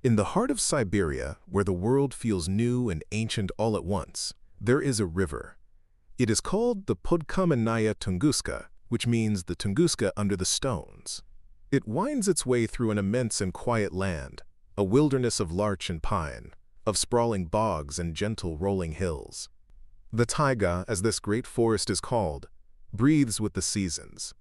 In the heart of Siberia, where the world feels new and ancient all at once, there is a river. It is called the Podkamennaya Tunguska, which means the Tunguska under the stones. It winds its way through an immense and quiet land, a wilderness of larch and pine, of sprawling bogs and gentle rolling hills. The taiga, as this great forest is called, breathes with the seasons.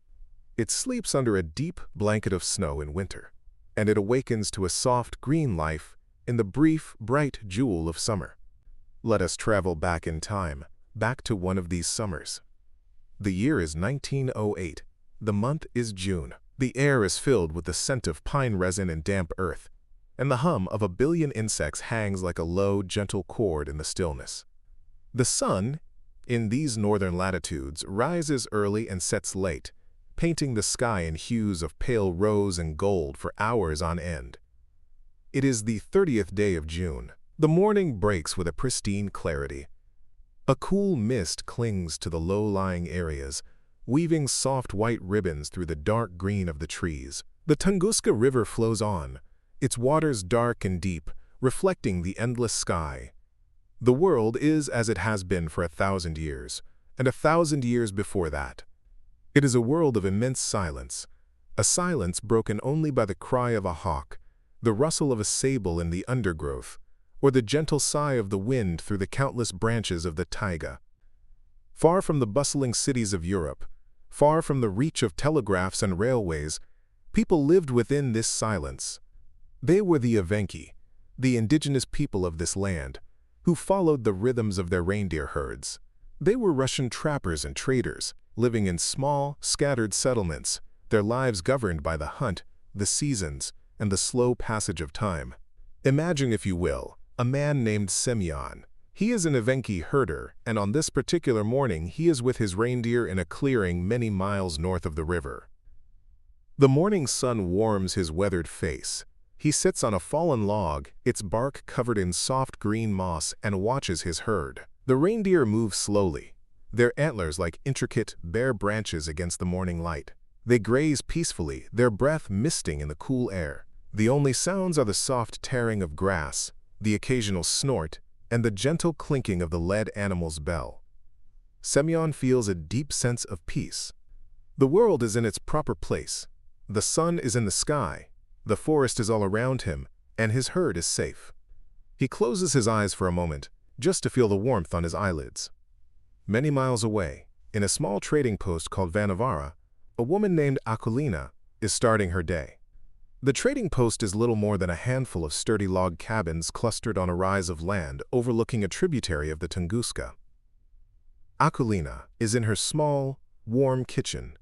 It sleeps under a deep blanket of snow in winter, and it awakens to a soft green life in the brief, bright jewel of summer. Let us travel back in time, back to one of these summers. The year is 1908. The month is June. The air is filled with the scent of pine resin and damp earth, and the hum of a billion insects hangs like a low, gentle chord in the stillness. The sun, in these northern latitudes, rises early and sets late, painting the sky in hues of pale rose and gold for hours on end. It is the 30th day of June. The morning breaks with a pristine clarity. A cool mist clings to the low-lying areas, weaving soft white ribbons through the dark green of the trees. The Tunguska River flows on, its waters dark and deep, reflecting the endless sky. The world is as it has been for 1,000 years, and 1,000 years before that. It is a world of immense silence, a silence broken only by the cry of a hawk, the rustle of a sable in the undergrowth, or the gentle sigh of the wind through the countless branches of the taiga. Far from the bustling cities of Europe, far from the reach of telegraphs and railways, people lived within this silence. They were the Evenki, the indigenous people of this land, who followed the rhythms of their reindeer herds. They were Russian trappers and traders, living in small, scattered settlements, their lives governed by the hunt, the seasons, and the slow passage of time. Imagine, if you will, a man named Semyon. He is an Evenki herder, and on this particular morning he is with his reindeer in a clearing many miles north of the river. The morning sun warms his weathered face. He sits on a fallen log, its bark covered in soft green moss, and watches his herd. The reindeer move slowly, their antlers like intricate, bare branches against the morning light. They graze peacefully, their breath misting in the cool air. The only sounds are the soft tearing of grass, the occasional snort, and the gentle clinking of the led animal's bell. Semyon feels a deep sense of peace. The world is in its proper place. The sun is in the sky, the forest is all around him, and his herd is safe. He closes his eyes for a moment, just to feel the warmth on his eyelids. Many miles away, in a small trading post called Vanavara, a woman named Akulina is starting her day. The trading post is little more than a handful of sturdy log cabins clustered on a rise of land overlooking a tributary of the Tunguska. Akulina is in her small, warm kitchen.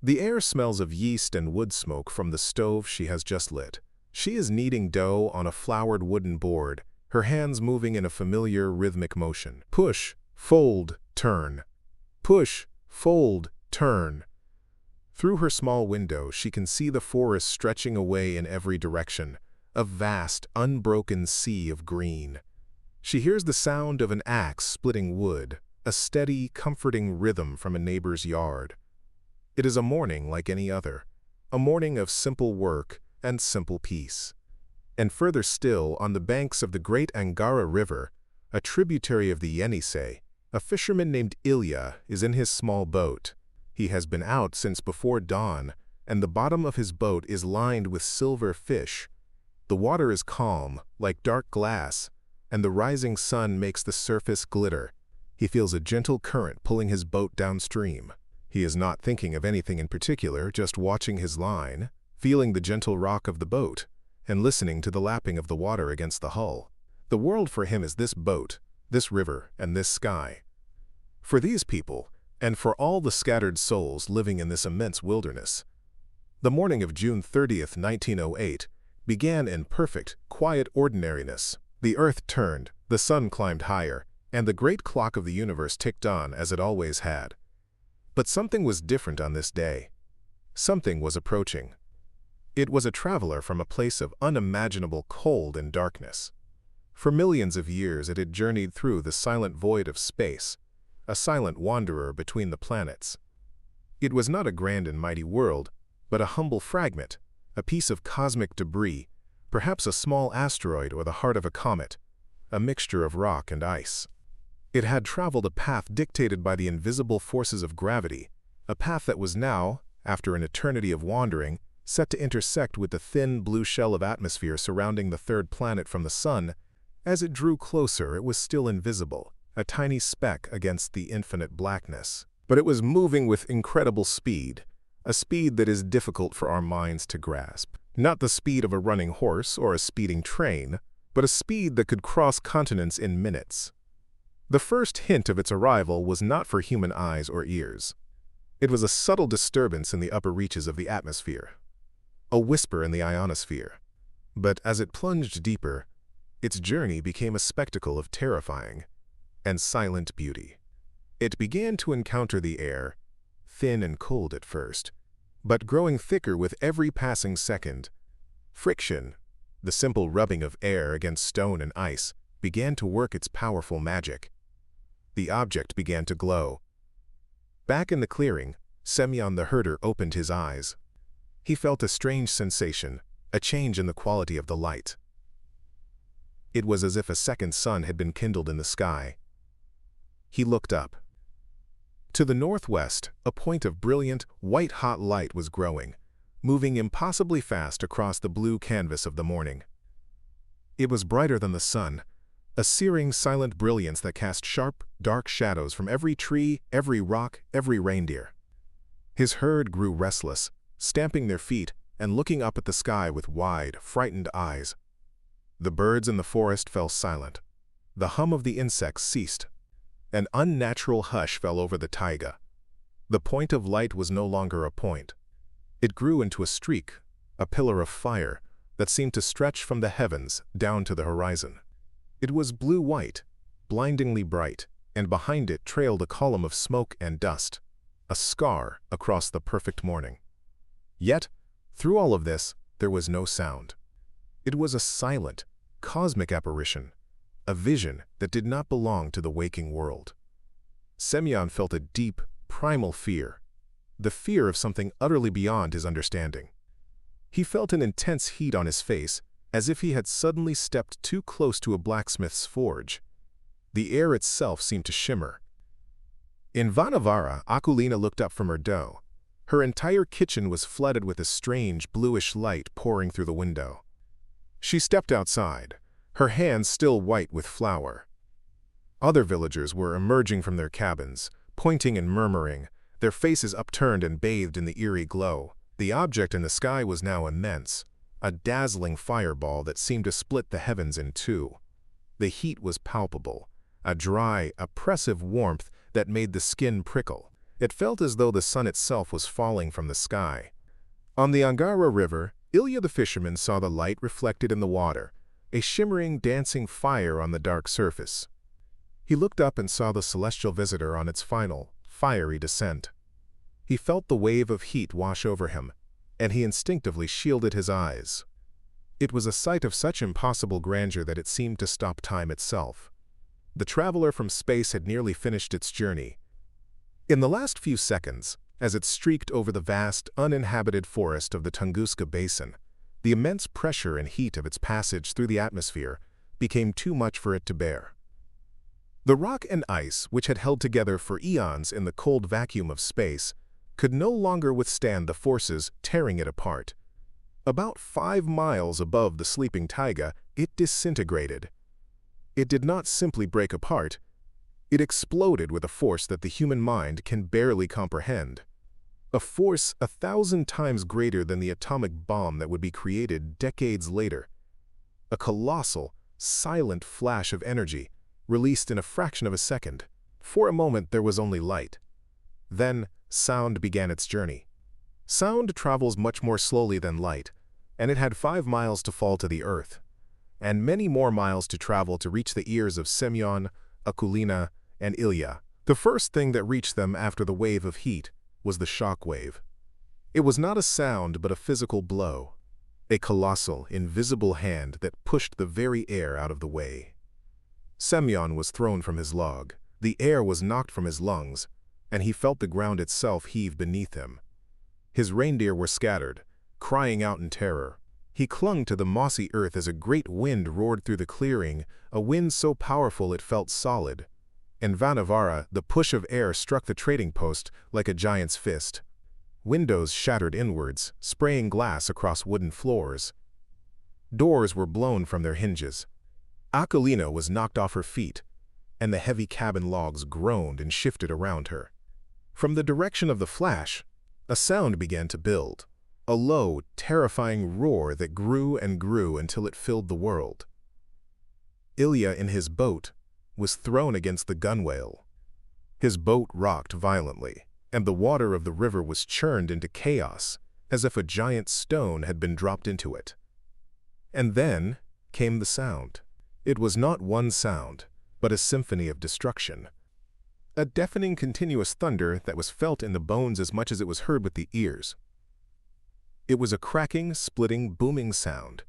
The air smells of yeast and wood smoke from the stove she has just lit. She is kneading dough on a floured wooden board, her hands moving in a familiar rhythmic motion. Push, fold, turn. Push, fold, turn. Through her small window, she can see the forest stretching away in every direction, a vast, unbroken sea of green. She hears the sound of an axe splitting wood, a steady, comforting rhythm from a neighbor's yard. It is a morning like any other, a morning of simple work and simple peace. And further still, on the banks of the great Angara River, a tributary of the Yenisei, a fisherman named Ilya is in his small boat. He has been out since before dawn, and the bottom of his boat is lined with silver fish. The water is calm, like dark glass, and the rising sun makes the surface glitter. He feels a gentle current pulling his boat downstream. He is not thinking of anything in particular, just watching his line, feeling the gentle rock of the boat, and listening to the lapping of the water against the hull. The world for him is this boat, this river, and this sky. For these people, and for all the scattered souls living in this immense wilderness, the morning of June 30th, 1908, began in perfect, quiet ordinariness. The earth turned, the sun climbed higher, and the great clock of the universe ticked on as it always had. But something was different on this day. Something was approaching. It was a traveler from a place of unimaginable cold and darkness. For millions of years it had journeyed through the silent void of space, a silent wanderer between the planets. It was not a grand and mighty world, but a humble fragment, a piece of cosmic debris, perhaps a small asteroid or the heart of a comet, a mixture of rock and ice. It had traveled a path dictated by the invisible forces of gravity, a path that was now, after an eternity of wandering, set to intersect with the thin blue shell of atmosphere surrounding the third planet from the Sun. As it drew closer, it was still invisible, a tiny speck against the infinite blackness. But it was moving with incredible speed, a speed that is difficult for our minds to grasp. Not the speed of a running horse or a speeding train, but a speed that could cross continents in minutes. The first hint of its arrival was not for human eyes or ears. It was a subtle disturbance in the upper reaches of the atmosphere, a whisper in the ionosphere. But as it plunged deeper, its journey became a spectacle of terrifying and silent beauty. It began to encounter the air, thin and cold at first, but growing thicker with every passing second. Friction, the simple rubbing of air against stone and ice, began to work its powerful magic. The object began to glow. Back in the clearing, Semyon the herder opened his eyes. He felt a strange sensation, a change in the quality of the light. It was as if a second sun had been kindled in the sky. He looked up. To the northwest, a point of brilliant, white-hot light was growing, moving impossibly fast across the blue canvas of the morning. It was brighter than the sun, a searing, silent brilliance that cast sharp, dark shadows from every tree, every rock, every reindeer. His herd grew restless, stamping their feet and looking up at the sky with wide, frightened eyes. The birds in the forest fell silent. The hum of the insects ceased. An unnatural hush fell over the taiga. The point of light was no longer a point. It grew into a streak, a pillar of fire that seemed to stretch from the heavens down to the horizon. It was blue-white, blindingly bright, and behind it trailed a column of smoke and dust, a scar across the perfect morning. Yet, through all of this, there was no sound. It was a silent, cosmic apparition, a vision that did not belong to the waking world. Semyon felt a deep, primal fear, the fear of something utterly beyond his understanding. He felt an intense heat on his face, as if he had suddenly stepped too close to a blacksmith's forge. The air itself seemed to shimmer. In Vanavara, Akulina looked up from her dough. Her entire kitchen was flooded with a strange, bluish light pouring through the window. She stepped outside, her hands still white with flour. Other villagers were emerging from their cabins, pointing and murmuring, their faces upturned and bathed in the eerie glow. The object in the sky was now immense, a dazzling fireball that seemed to split the heavens in two. The heat was palpable, a dry, oppressive warmth that made the skin prickle. It felt as though the sun itself was falling from the sky. On the Angara River, Ilya the fisherman saw the light reflected in the water, a shimmering, dancing fire on the dark surface. He looked up and saw the celestial visitor on its final, fiery descent. He felt the wave of heat wash over him, and he instinctively shielded his eyes. It was a sight of such impossible grandeur that it seemed to stop time itself. The traveler from space had nearly finished its journey. In the last few seconds, as it streaked over the vast, uninhabited forest of the Tunguska Basin, the immense pressure and heat of its passage through the atmosphere became too much for it to bear. The rock and ice, which had held together for eons in the cold vacuum of space, could no longer withstand the forces tearing it apart. About 5 miles above the sleeping taiga, it disintegrated. It did not simply break apart. It exploded with a force that the human mind can barely comprehend. A force 1,000 times greater than the atomic bomb that would be created decades later. A colossal, silent flash of energy, released in a fraction of a second. For a moment there was only light. Then, sound began its journey. Sound travels much more slowly than light, and it had 5 miles to fall to the earth, and many more miles to travel to reach the ears of Semyon, Akulina, and Ilya. The first thing that reached them after the wave of heat was the shock wave. It was not a sound but a physical blow, a colossal, invisible hand that pushed the very air out of the way. Semyon was thrown from his log, the air was knocked from his lungs, and he felt the ground itself heave beneath him. His reindeer were scattered, crying out in terror. He clung to the mossy earth as a great wind roared through the clearing, a wind so powerful it felt solid. In Vanavara, the push of air struck the trading post like a giant's fist. Windows shattered inwards, spraying glass across wooden floors. Doors were blown from their hinges. Akolina was knocked off her feet, and the heavy cabin logs groaned and shifted around her. From the direction of the flash, a sound began to build, a low, terrifying roar that grew and grew until it filled the world. Ilya, in his boat, was thrown against the gunwale. His boat rocked violently, and the water of the river was churned into chaos, as if a giant stone had been dropped into it. And then came the sound. It was not one sound, but a symphony of destruction. A deafening continuous thunder that was felt in the bones as much as it was heard with the ears. It was a cracking, splitting, booming sound,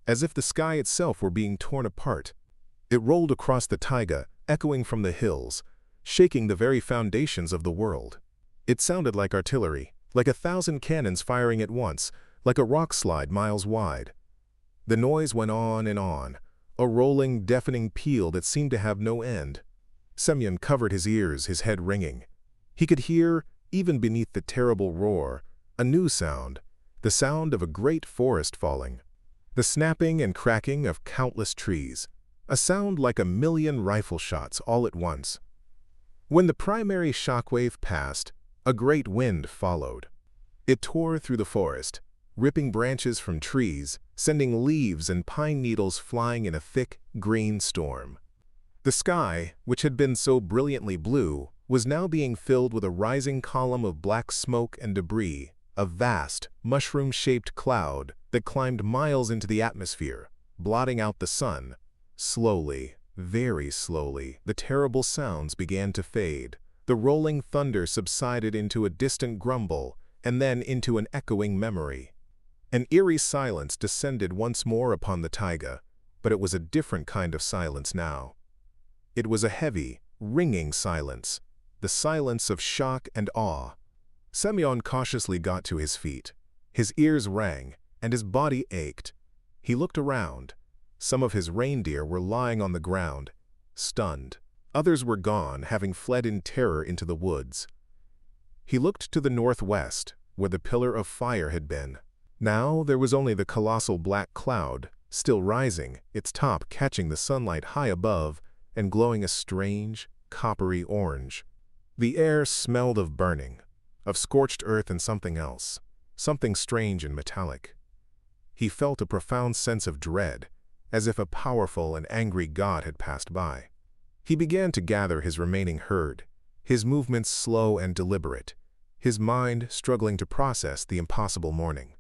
as if the sky itself were being torn apart. It rolled across the taiga, echoing from the hills, shaking the very foundations of the world. It sounded like artillery, like 1,000 cannons firing at once, like a rock slide miles wide. The noise went on, a rolling, deafening peal that seemed to have no end. Semyon covered his ears, his head ringing. He could hear, even beneath the terrible roar, a new sound, the sound of a great forest falling, the snapping and cracking of countless trees, a sound like 1,000,000 rifle shots all at once. When the primary shockwave passed, a great wind followed. It tore through the forest, ripping branches from trees, sending leaves and pine needles flying in a thick, green storm. The sky, which had been so brilliantly blue, was now being filled with a rising column of black smoke and debris, a vast, mushroom-shaped cloud that climbed miles into the atmosphere, blotting out the sun. Slowly, very slowly, the terrible sounds began to fade. The rolling thunder subsided into a distant grumble, and then into an echoing memory. An eerie silence descended once more upon the taiga, but it was a different kind of silence now. It was a heavy, ringing silence, the silence of shock and awe. Semyon cautiously got to his feet. His ears rang, and his body ached. He looked around. Some of his reindeer were lying on the ground, stunned. Others were gone, having fled in terror into the woods. He looked to the northwest, where the pillar of fire had been. Now there was only the colossal black cloud, still rising, its top catching the sunlight high above and glowing a strange, coppery orange. The air smelled of burning, of scorched earth and something else, something strange and metallic. He felt a profound sense of dread, as if a powerful and angry god had passed by. He began to gather his remaining herd, his movements slow and deliberate, his mind struggling to process the impossible morning.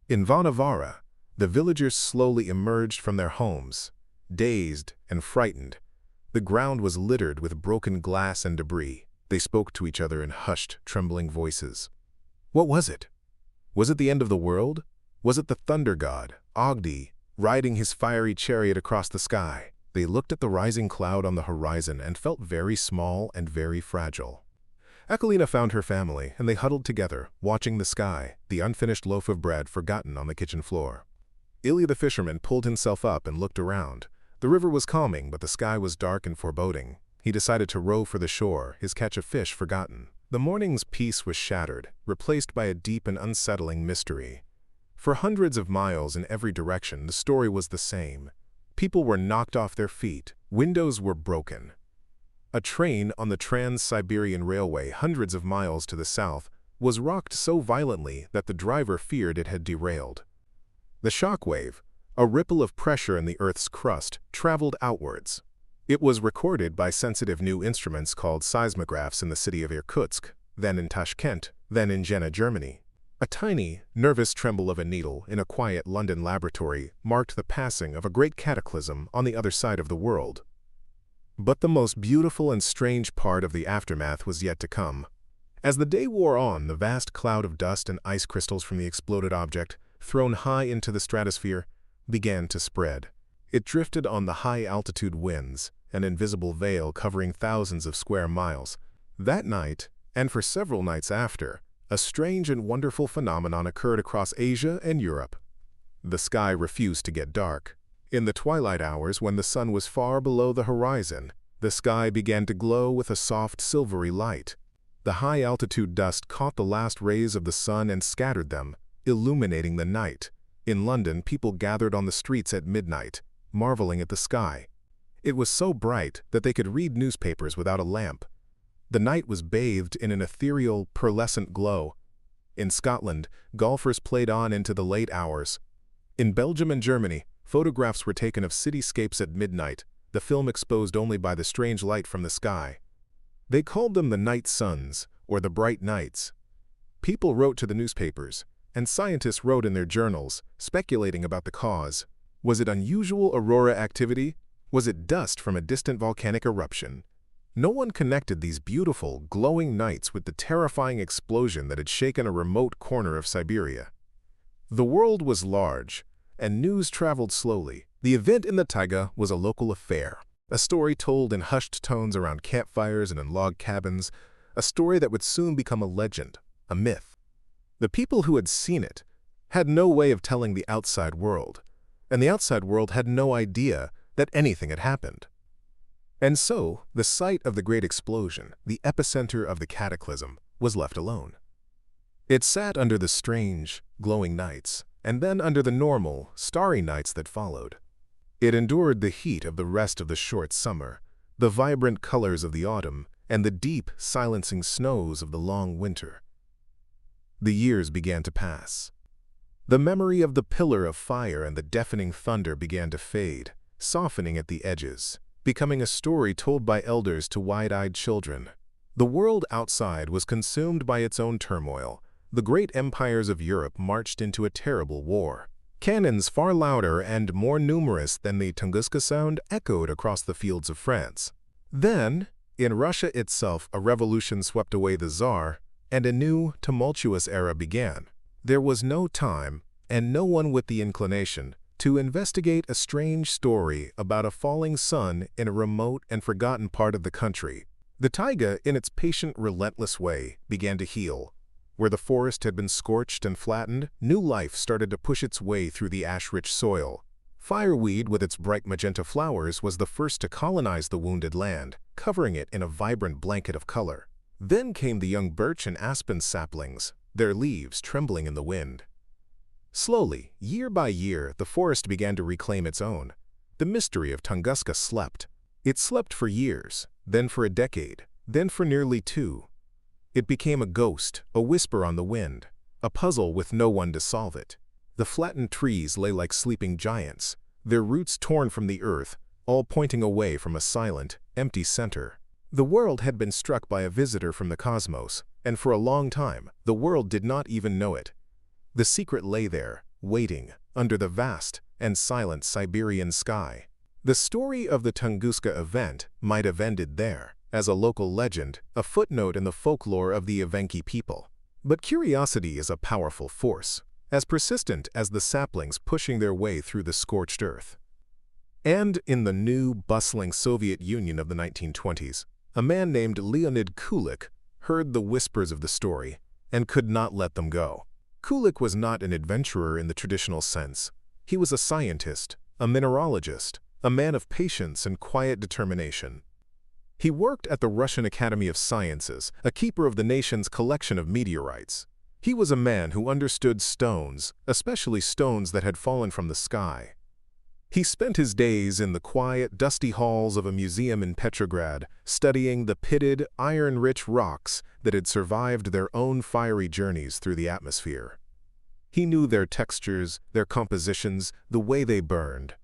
In Vanavara, the villagers slowly emerged from their homes, dazed and frightened. The ground was littered with broken glass and debris. They spoke to each other in hushed, trembling voices. What was it? Was it the end of the world? Was it the thunder god, Agdi, riding his fiery chariot across the sky? They looked at the rising cloud on the horizon and felt very small and very fragile. Akolina found her family, and they huddled together, watching the sky, the unfinished loaf of bread forgotten on the kitchen floor. Ilya the fisherman pulled himself up and looked around. The river was calming, but the sky was dark and foreboding. He decided to row for the shore, his catch of fish forgotten. The morning's peace was shattered, replaced by a deep and unsettling mystery. For hundreds of miles in every direction, the story was the same. People were knocked off their feet. Windows were broken. A train on the Trans-Siberian Railway, hundreds of miles to the south, was rocked so violently that the driver feared it had derailed. The shockwave, a ripple of pressure in the Earth's crust, traveled outwards. It was recorded by sensitive new instruments called seismographs in the city of Irkutsk, then in Tashkent, then in Jena, Germany. A tiny, nervous tremble of a needle in a quiet London laboratory marked the passing of a great cataclysm on the other side of the world. But the most beautiful and strange part of the aftermath was yet to come. As the day wore on, the vast cloud of dust and ice crystals from the exploded object, thrown high into the stratosphere, began to spread. It drifted on the high-altitude winds, an invisible veil covering thousands of square miles. That night, and for several nights after, a strange and wonderful phenomenon occurred across Asia and Europe. The sky refused to get dark. In the twilight hours, when the sun was far below the horizon, the sky began to glow with a soft silvery light. The high-altitude dust caught the last rays of the sun and scattered them, illuminating the night. In London, people gathered on the streets at midnight, marveling at the sky. It was so bright that they could read newspapers without a lamp. The night was bathed in an ethereal, pearlescent glow. In Scotland, golfers played on into the late hours. In Belgium and Germany, photographs were taken of cityscapes at midnight, the film exposed only by the strange light from the sky. They called them the night suns, or the bright nights. People wrote to the newspapers, and scientists wrote in their journals, speculating about the cause. Was it unusual aurora activity? Was it dust from a distant volcanic eruption? No one connected these beautiful, glowing nights with the terrifying explosion that had shaken a remote corner of Siberia. The world was large, and news traveled slowly. The event in the taiga was a local affair, a story told in hushed tones around campfires and in log cabins, a story that would soon become a legend, a myth. The people who had seen it had no way of telling the outside world, and the outside world had no idea that anything had happened. And so, the site of the great explosion, the epicenter of the cataclysm, was left alone. It sat under the strange, glowing nights, and then under the normal, starry nights that followed. It endured the heat of the rest of the short summer, the vibrant colors of the autumn, and the deep, silencing snows of the long winter. The years began to pass. The memory of the pillar of fire and the deafening thunder began to fade, softening at the edges, becoming a story told by elders to wide-eyed children. The world outside was consumed by its own turmoil. The great empires of Europe marched into a terrible war. Cannons far louder and more numerous than the Tunguska sound echoed across the fields of France. Then, in Russia itself, a revolution swept away the Tsar, and a new, tumultuous era began. There was no time, and no one with the inclination, to investigate a strange story about a falling sun in a remote and forgotten part of the country. The taiga, in its patient, relentless way, began to heal. Where the forest had been scorched and flattened, new life started to push its way through the ash-rich soil. Fireweed, with its bright magenta flowers, was the first to colonize the wounded land, covering it in a vibrant blanket of color. Then came the young birch and aspen saplings, their leaves trembling in the wind. Slowly, year by year, the forest began to reclaim its own. The mystery of Tunguska slept. It slept for years, then for a decade, then for nearly two. It became a ghost, a whisper on the wind, a puzzle with no one to solve it. The flattened trees lay like sleeping giants, their roots torn from the earth, all pointing away from a silent, empty center. The world had been struck by a visitor from the cosmos, and for a long time, the world did not even know it. The secret lay there, waiting, under the vast and silent Siberian sky. The story of the Tunguska Event might have ended there, as a local legend, a footnote in the folklore of the Evenki people. But curiosity is a powerful force, as persistent as the saplings pushing their way through the scorched earth. And in the new, bustling Soviet Union of the 1920s, a man named Leonid Kulik heard the whispers of the story and could not let them go. Kulik was not an adventurer in the traditional sense. He was a scientist, a mineralogist, a man of patience and quiet determination. He worked at the Russian Academy of Sciences, a keeper of the nation's collection of meteorites. He was a man who understood stones, especially stones that had fallen from the sky. He spent his days in the quiet, dusty halls of a museum in Petrograd, studying the pitted, iron-rich rocks that had survived their own fiery journeys through the atmosphere. He knew their textures, their compositions, the way they burned.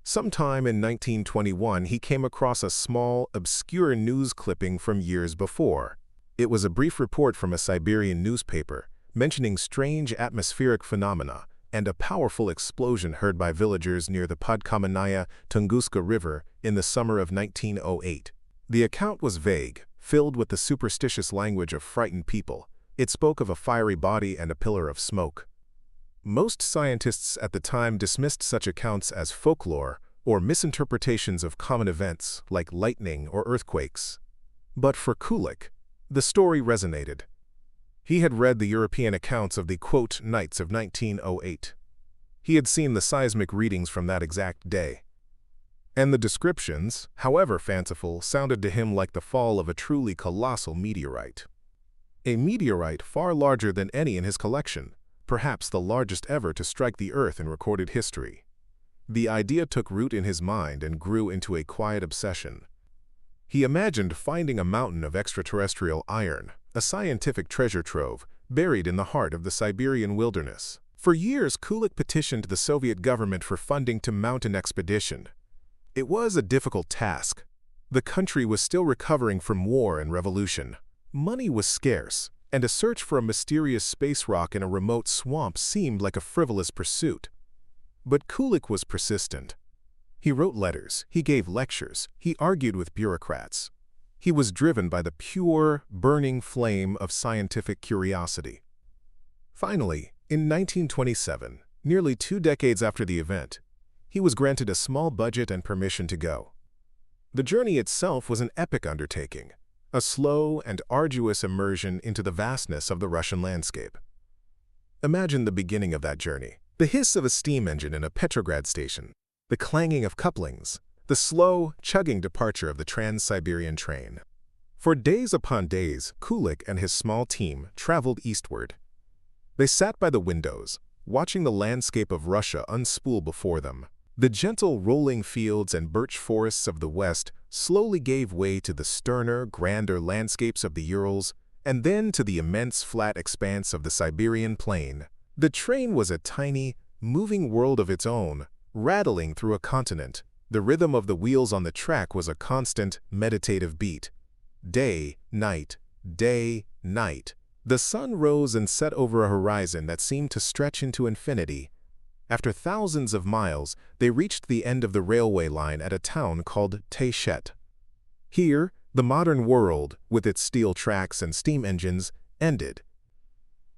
Sometime in 1921, he came across a small, obscure news clipping from years before. It was a brief report from a Siberian newspaper, mentioning strange atmospheric phenomena and a powerful explosion heard by villagers near the Podkamennaya Tunguska River in the summer of 1908. The account was vague, filled with the superstitious language of frightened people. It spoke of a fiery body and a pillar of smoke. Most scientists at the time dismissed such accounts as folklore or misinterpretations of common events like lightning or earthquakes. But for Kulik, the story resonated. He had read the European accounts of the, quote, nights of 1908. He had seen the seismic readings from that exact day. And the descriptions, however fanciful, sounded to him like the fall of a truly colossal meteorite. A meteorite far larger than any in his collection, perhaps the largest ever to strike the Earth in recorded history. The idea took root in his mind and grew into a quiet obsession. He imagined finding a mountain of extraterrestrial iron, a scientific treasure trove, buried in the heart of the Siberian wilderness. For years, Kulik petitioned the Soviet government for funding to mount an expedition. It was a difficult task. The country was still recovering from war and revolution. Money was scarce, and a search for a mysterious space rock in a remote swamp seemed like a frivolous pursuit. But Kulik was persistent. He wrote letters, he gave lectures, he argued with bureaucrats. He was driven by the pure, burning flame of scientific curiosity. Finally, in 1927, nearly 2 decades after the event, he was granted a small budget and permission to go. The journey itself was an epic undertaking, a slow and arduous immersion into the vastness of the Russian landscape. Imagine the beginning of that journey. The hiss of a steam engine in a Petrograd station, the clanging of couplings, the slow, chugging departure of the Trans-Siberian train. For days upon days, Kulik and his small team traveled eastward. They sat by the windows, watching the landscape of Russia unspool before them. The gentle rolling fields and birch forests of the west slowly gave way to the sterner, grander landscapes of the Urals, and then to the immense flat expanse of the Siberian plain. The train was a tiny, moving world of its own, rattling through a continent. The rhythm of the wheels on the track was a constant, meditative beat. Day, night, day, night. The sun rose and set over a horizon that seemed to stretch into infinity. After thousands of miles, they reached the end of the railway line at a town called Tayshet. Here, the modern world, with its steel tracks and steam engines, ended.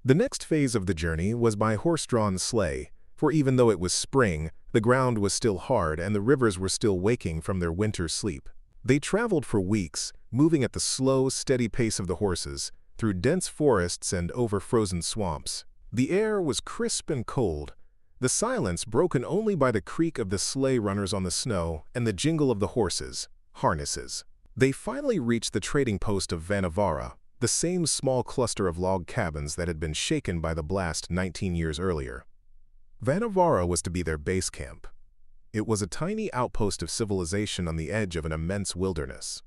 The next phase of the journey was by horse-drawn sleigh, for even though it was spring, the ground was still hard and the rivers were still waking from their winter sleep. They traveled for weeks, moving at the slow, steady pace of the horses, through dense forests and over frozen swamps. The air was crisp and cold, the silence broken only by the creak of the sleigh runners on the snow and the jingle of the horses' harnesses. They finally reached the trading post of Vanavara, the same small cluster of log cabins that had been shaken by the blast 19 years earlier. Vanavara was to be their base camp. It was a tiny outpost of civilization on the edge of an immense wilderness.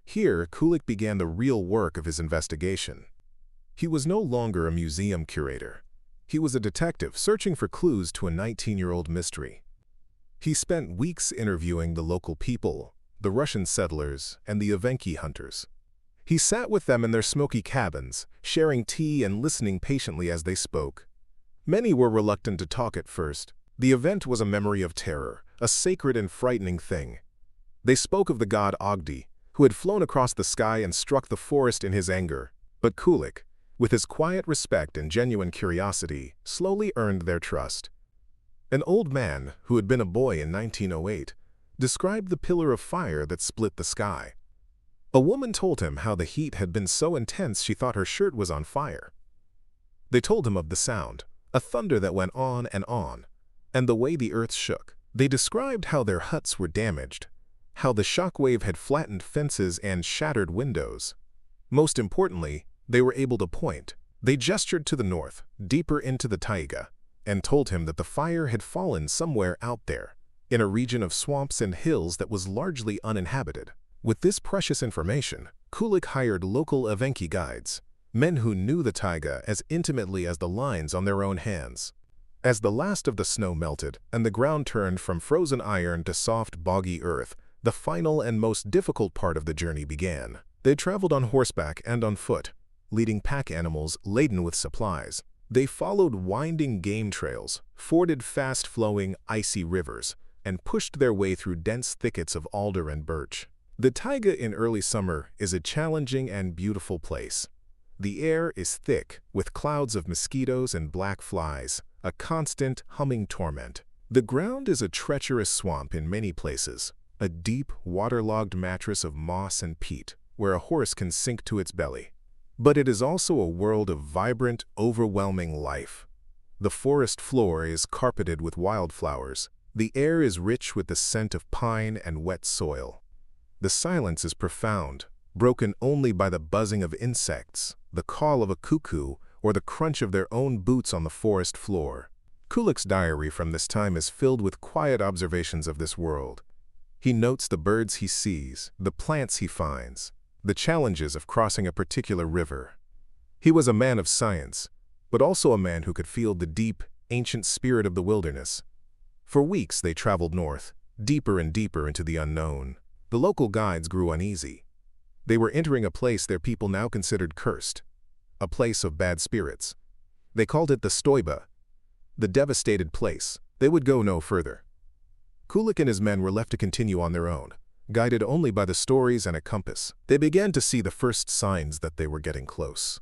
Here, Kulik began the real work of his investigation. He was no longer a museum curator. He was a detective searching for clues to a 19-year-old mystery. He spent weeks interviewing the local people, the Russian settlers, and the Evenki hunters. He sat with them in their smoky cabins, sharing tea and listening patiently as they spoke. Many were reluctant to talk at first. The event was a memory of terror, a sacred and frightening thing. They spoke of the god Ogdi, who had flown across the sky and struck the forest in his anger. But Kulik, with his quiet respect and genuine curiosity, slowly earned their trust. An old man, who had been a boy in 1908, described the pillar of fire that split the sky. A woman told him how the heat had been so intense she thought her shirt was on fire. They told him of the sound, a thunder that went on, and the way the earth shook. They described how their huts were damaged, how the shockwave had flattened fences and shattered windows. Most importantly, they were able to point. They gestured to the north, deeper into the taiga, and told him that the fire had fallen somewhere out there, in a region of swamps and hills that was largely uninhabited. With this precious information, Kulik hired local Evenki guides, men who knew the taiga as intimately as the lines on their own hands. As the last of the snow melted and the ground turned from frozen iron to soft, boggy earth, the final and most difficult part of the journey began. They traveled on horseback and on foot, leading pack animals laden with supplies. They followed winding game trails, forded fast-flowing, icy rivers, and pushed their way through dense thickets of alder and birch. The taiga in early summer is a challenging and beautiful place. The air is thick, with clouds of mosquitoes and black flies, a constant, humming torment. The ground is a treacherous swamp in many places, a deep, waterlogged mattress of moss and peat, where a horse can sink to its belly. But it is also a world of vibrant, overwhelming life. The forest floor is carpeted with wildflowers. The air is rich with the scent of pine and wet soil. The silence is profound, broken only by the buzzing of insects, the call of a cuckoo, or the crunch of their own boots on the forest floor. Kulik's diary from this time is filled with quiet observations of this world. He notes the birds he sees, the plants he finds, the challenges of crossing a particular river. He was a man of science, but also a man who could feel the deep, ancient spirit of the wilderness. For weeks they traveled north, deeper and deeper into the unknown. The local guides grew uneasy. They were entering a place their people now considered cursed, a place of bad spirits. They called it the Stoiba, the devastated place. They would go no further. Kulik and his men were left to continue on their own, guided only by the stories and a compass. They began to see the first signs that they were getting close.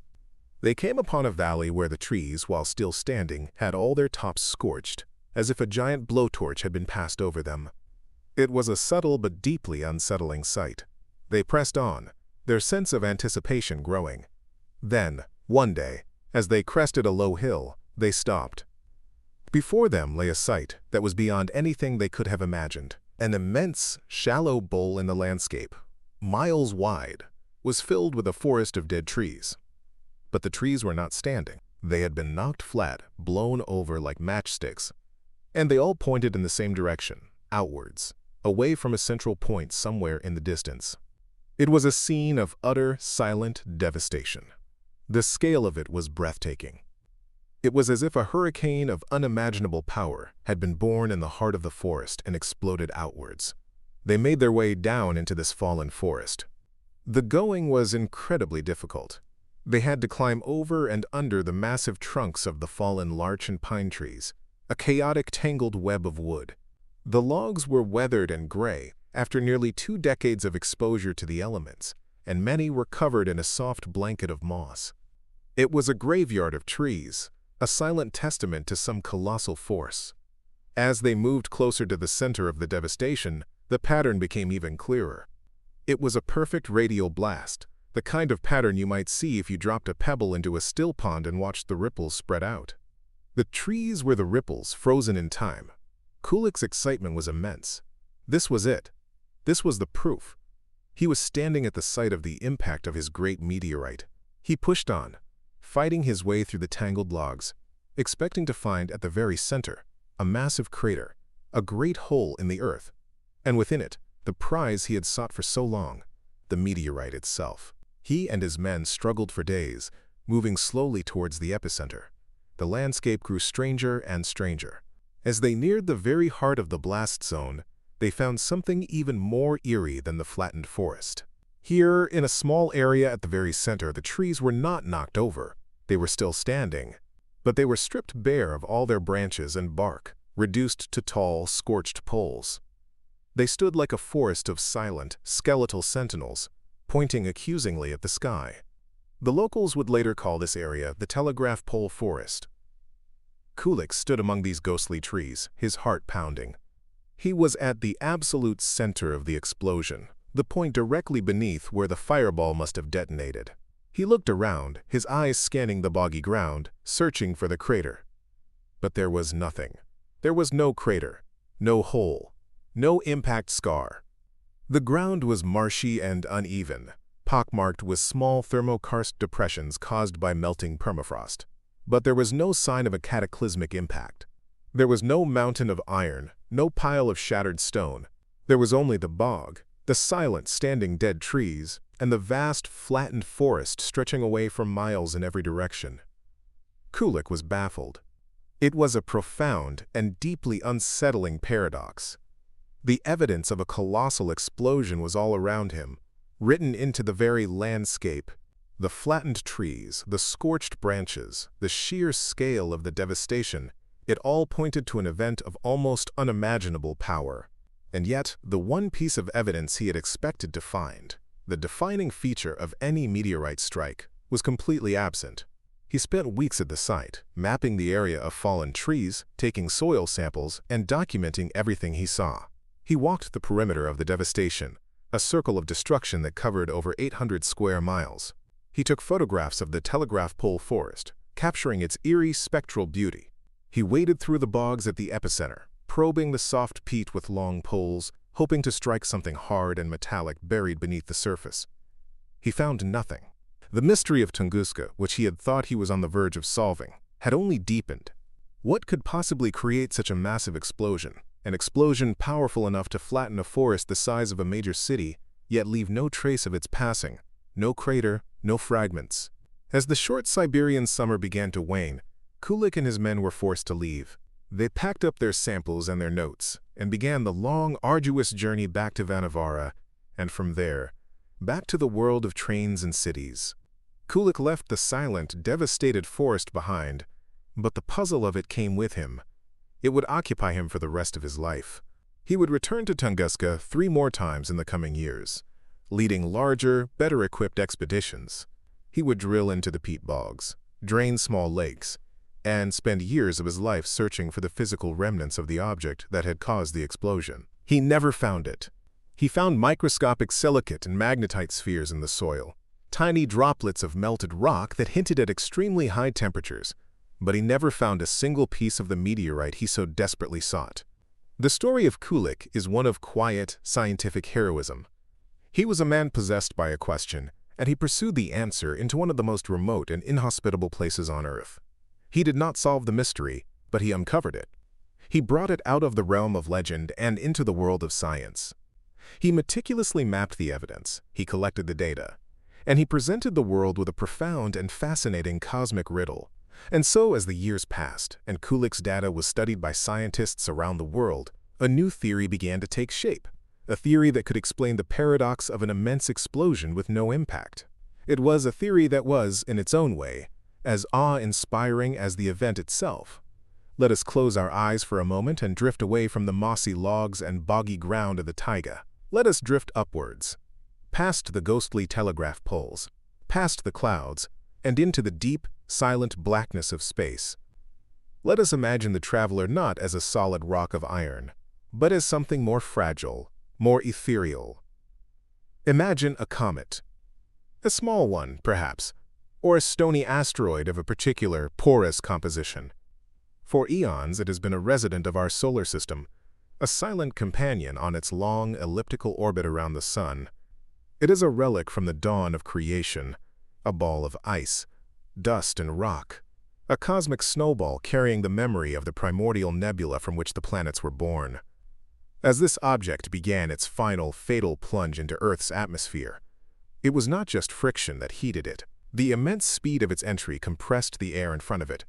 They came upon a valley where the trees, while still standing, had all their tops scorched, as if a giant blowtorch had been passed over them. It was a subtle but deeply unsettling sight. They pressed on, their sense of anticipation growing. Then, one day, as they crested a low hill, they stopped. Before them lay a sight that was beyond anything they could have imagined. An immense, shallow bowl in the landscape, miles wide, was filled with a forest of dead trees. But the trees were not standing. They had been knocked flat, blown over like matchsticks, and they all pointed in the same direction, outwards, away from a central point somewhere in the distance. It was a scene of utter, silent devastation. The scale of it was breathtaking. It was as if a hurricane of unimaginable power had been born in the heart of the forest and exploded outwards. They made their way down into this fallen forest. The going was incredibly difficult. They had to climb over and under the massive trunks of the fallen larch and pine trees, a chaotic tangled web of wood. The logs were weathered and gray after nearly 2 decades of exposure to the elements, and many were covered in a soft blanket of moss. It was a graveyard of trees, a silent testament to some colossal force. As they moved closer to the center of the devastation, the pattern became even clearer. It was a perfect radial blast, the kind of pattern you might see if you dropped a pebble into a still pond and watched the ripples spread out. The trees were the ripples, frozen in time. Kulik's excitement was immense. This was it. This was the proof. He was standing at the site of the impact of his great meteorite. He pushed on, fighting his way through the tangled logs, expecting to find at the very center a massive crater, a great hole in the earth, and within it, the prize he had sought for so long, the meteorite itself. He and his men struggled for days, moving slowly towards the epicenter. The landscape grew stranger and stranger. As they neared the very heart of the blast zone, they found something even more eerie than the flattened forest. Here, in a small area at the very center, the trees were not knocked over. They were still standing, but they were stripped bare of all their branches and bark, reduced to tall, scorched poles. They stood like a forest of silent, skeletal sentinels, pointing accusingly at the sky. The locals would later call this area the Telegraph Pole Forest. Kulik stood among these ghostly trees, his heart pounding. He was at the absolute center of the explosion, the point directly beneath where the fireball must have detonated. He looked around, his eyes scanning the boggy ground, searching for the crater. But there was nothing. There was no crater, no hole, no impact scar. The ground was marshy and uneven, pockmarked with small thermokarst depressions caused by melting permafrost. But there was no sign of a cataclysmic impact. There was no mountain of iron, no pile of shattered stone. There was only the bog, the silent standing dead trees, and the vast flattened forest stretching away for miles in every direction. Kulik was baffled. It was a profound and deeply unsettling paradox. The evidence of a colossal explosion was all around him, written into the very landscape. The flattened trees, the scorched branches, the sheer scale of the devastation, it all pointed to an event of almost unimaginable power. And yet, the one piece of evidence he had expected to find, the defining feature of any meteorite strike, was completely absent. He spent weeks at the site, mapping the area of fallen trees, taking soil samples, and documenting everything he saw. He walked the perimeter of the devastation, a circle of destruction that covered over 800 square miles. He took photographs of the Telegraph Pole Forest, capturing its eerie spectral beauty. He waded through the bogs at the epicenter, probing the soft peat with long poles, hoping to strike something hard and metallic buried beneath the surface. He found nothing. The mystery of Tunguska, which he had thought he was on the verge of solving, had only deepened. What could possibly create such a massive explosion? An explosion powerful enough to flatten a forest the size of a major city, yet leave no trace of its passing, no crater, no fragments. As the short Siberian summer began to wane, Kulik and his men were forced to leave. They packed up their samples and their notes, and began the long, arduous journey back to Vanavara, and from there, back to the world of trains and cities. Kulik left the silent, devastated forest behind, but the puzzle of it came with him. It would occupy him for the rest of his life. He would return to Tunguska 3 more times in the coming years, leading larger, better-equipped expeditions. He would drill into the peat bogs, drain small lakes, and spend years of his life searching for the physical remnants of the object that had caused the explosion. He never found it. He found microscopic silicate and magnetite spheres in the soil, tiny droplets of melted rock that hinted at extremely high temperatures, but he never found a single piece of the meteorite he so desperately sought. The story of Kulik is one of quiet, scientific heroism. He was a man possessed by a question, and he pursued the answer into one of the most remote and inhospitable places on Earth. He did not solve the mystery, but he uncovered it. He brought it out of the realm of legend and into the world of science. He meticulously mapped the evidence, he collected the data, and he presented the world with a profound and fascinating cosmic riddle. And so, as the years passed, and Kulik's data was studied by scientists around the world, a new theory began to take shape, a theory that could explain the paradox of an immense explosion with no impact. It was a theory that was, in its own way, as awe-inspiring as the event itself. Let us close our eyes for a moment and drift away from the mossy logs and boggy ground of the taiga. Let us drift upwards, past the ghostly telegraph poles, past the clouds, and into the deep, silent blackness of space. Let us imagine the traveler not as a solid rock of iron, but as something more fragile, more ethereal. Imagine a comet. A small one, perhaps, or a stony asteroid of a particular porous composition. For eons it has been a resident of our solar system, a silent companion on its long, elliptical orbit around the sun. It is a relic from the dawn of creation, a ball of ice, dust and rock, a cosmic snowball carrying the memory of the primordial nebula from which the planets were born. As this object began its final, fatal plunge into Earth's atmosphere, it was not just friction that heated it. The immense speed of its entry compressed the air in front of it,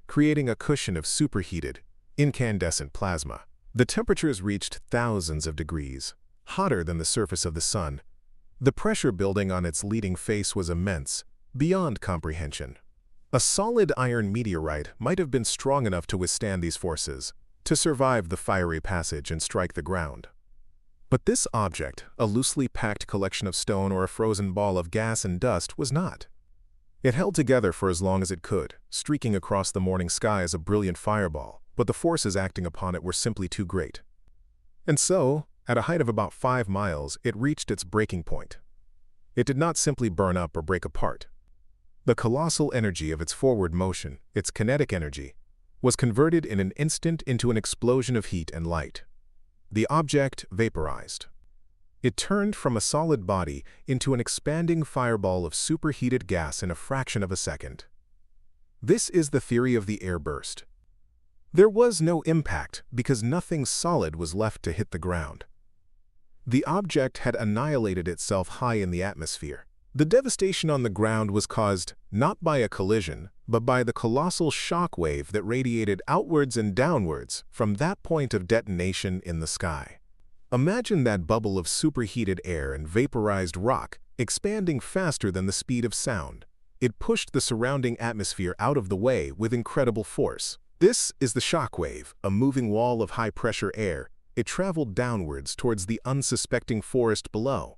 creating a cushion of superheated, incandescent plasma. The temperatures reached thousands of degrees, hotter than the surface of the sun. The pressure building on its leading face was immense, beyond comprehension. A solid iron meteorite might have been strong enough to withstand these forces, to survive the fiery passage and strike the ground. But this object, a loosely packed collection of stone or a frozen ball of gas and dust, was not. It held together for as long as it could, streaking across the morning sky as a brilliant fireball, but the forces acting upon it were simply too great. And so, at a height of about 5 miles, it reached its breaking point. It did not simply burn up or break apart. The colossal energy of its forward motion, its kinetic energy, was converted in an instant into an explosion of heat and light. The object vaporized. It turned from a solid body into an expanding fireball of superheated gas in a fraction of a second. This is the theory of the air burst. There was no impact because nothing solid was left to hit the ground. The object had annihilated itself high in the atmosphere. The devastation on the ground was caused not by a collision, but by the colossal shock wave that radiated outwards and downwards from that point of detonation in the sky. Imagine that bubble of superheated air and vaporized rock expanding faster than the speed of sound. It pushed the surrounding atmosphere out of the way with incredible force. This is the shock wave, a moving wall of high-pressure air. It traveled downwards towards the unsuspecting forest below.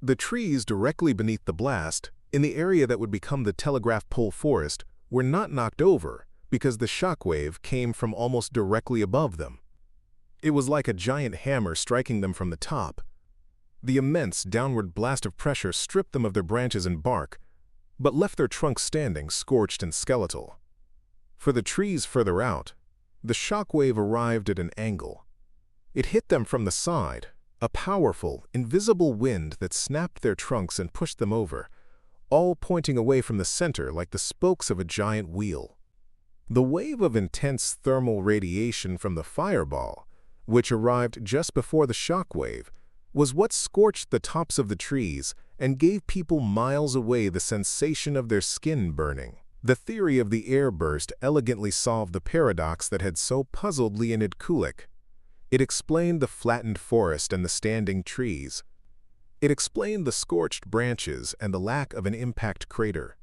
The trees directly beneath the blast, in the area that would become the telegraph pole forest, were not knocked over because the shock wave came from almost directly above them. It was like a giant hammer striking them from the top. The immense downward blast of pressure stripped them of their branches and bark, but left their trunks standing, scorched and skeletal. For the trees further out, the shockwave arrived at an angle. It hit them from the side, a powerful, invisible wind that snapped their trunks and pushed them over, all pointing away from the center like the spokes of a giant wheel. The wave of intense thermal radiation from the fireball, which arrived just before the shockwave, was what scorched the tops of the trees and gave people miles away the sensation of their skin burning. The theory of the airburst elegantly solved the paradox that had so puzzled Leonid Kulik. It explained the flattened forest and the standing trees. It explained the scorched branches and the lack of an impact crater.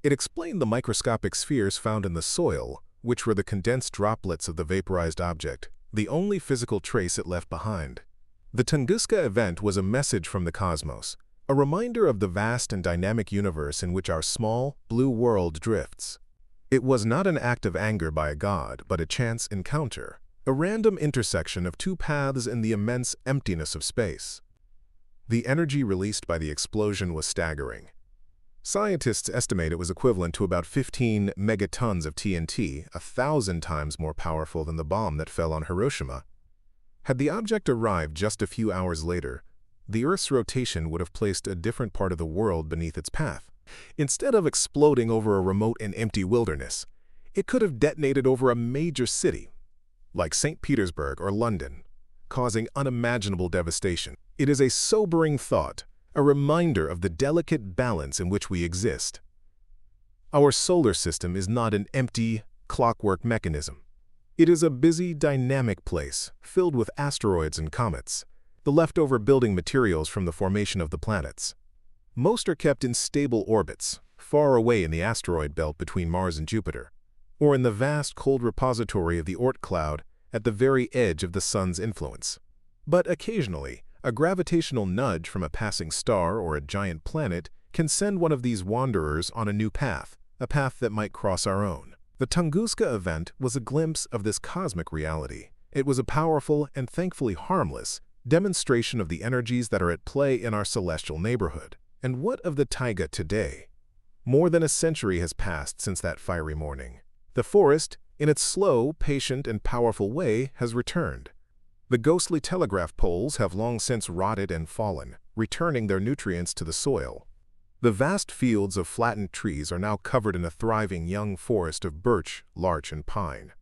It explained the microscopic spheres found in the soil, which were the condensed droplets of the vaporized object, the only physical trace it left behind. The Tunguska Event was a message from the cosmos, a reminder of the vast and dynamic universe in which our small, blue world drifts. It was not an act of anger by a god, but a chance encounter, a random intersection of two paths in the immense emptiness of space. The energy released by the explosion was staggering. Scientists estimate it was equivalent to about 15 megatons of TNT, 1,000 times more powerful than the bomb that fell on Hiroshima. Had the object arrived just a few hours later, the Earth's rotation would have placed a different part of the world beneath its path. Instead of exploding over a remote and empty wilderness, it could have detonated over a major city, like St. Petersburg or London, causing unimaginable devastation. It is a sobering thought, a reminder of the delicate balance in which we exist. Our solar system is not an empty, clockwork mechanism. It is a busy, dynamic place, filled with asteroids and comets, the leftover building materials from the formation of the planets. Most are kept in stable orbits, far away in the asteroid belt between Mars and Jupiter, or in the vast cold repository of the Oort cloud at the very edge of the Sun's influence. But occasionally, a gravitational nudge from a passing star or a giant planet can send one of these wanderers on a new path, a path that might cross our own. The Tunguska Event was a glimpse of this cosmic reality. It was a powerful and thankfully harmless demonstration of the energies that are at play in our celestial neighborhood. And what of the taiga today? More than a century has passed since that fiery morning. The forest, in its slow, patient, and powerful way, has returned. The ghostly telegraph poles have long since rotted and fallen, returning their nutrients to the soil. The vast fields of flattened trees are now covered in a thriving young forest of birch, larch, and pine.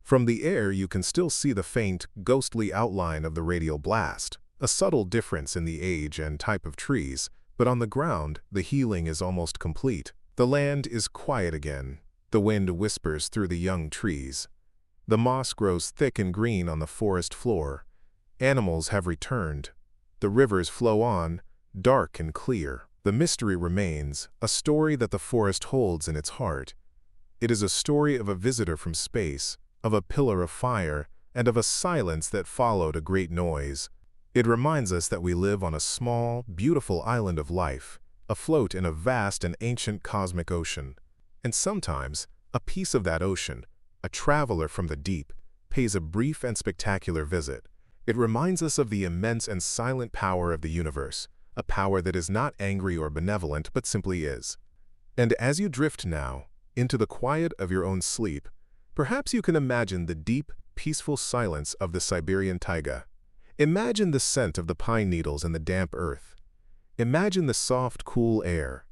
From the air you can still see the faint, ghostly outline of the radial blast, a subtle difference in the age and type of trees, but on the ground the healing is almost complete. The land is quiet again. The wind whispers through the young trees. The moss grows thick and green on the forest floor. Animals have returned. The rivers flow on, dark and clear. The mystery remains, a story that the forest holds in its heart. It is a story of a visitor from space, of a pillar of fire, and of a silence that followed a great noise. It reminds us that we live on a small, beautiful island of life, afloat in a vast and ancient cosmic ocean. And sometimes, a piece of that ocean, a traveler from the deep, pays a brief and spectacular visit. It reminds us of the immense and silent power of the universe, a power that is not angry or benevolent but simply is. And as you drift now, into the quiet of your own sleep, perhaps you can imagine the deep, peaceful silence of the Siberian taiga. Imagine the scent of the pine needles in the damp earth. Imagine the soft, cool air.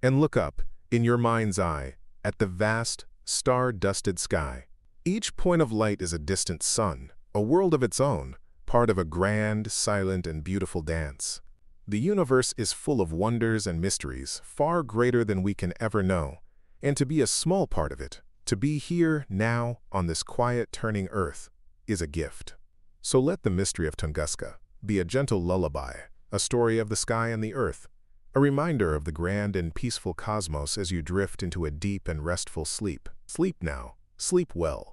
And look up, in your mind's eye, at the vast, star-dusted sky. Each point of light is a distant sun, a world of its own, part of a grand, silent, and beautiful dance. The universe is full of wonders and mysteries, far greater than we can ever know. And to be a small part of it, to be here, now, on this quiet, turning earth, is a gift. So let the mystery of Tunguska be a gentle lullaby, a story of the sky and the earth, a reminder of the grand and peaceful cosmos as you drift into a deep and restful sleep. Sleep now, sleep well.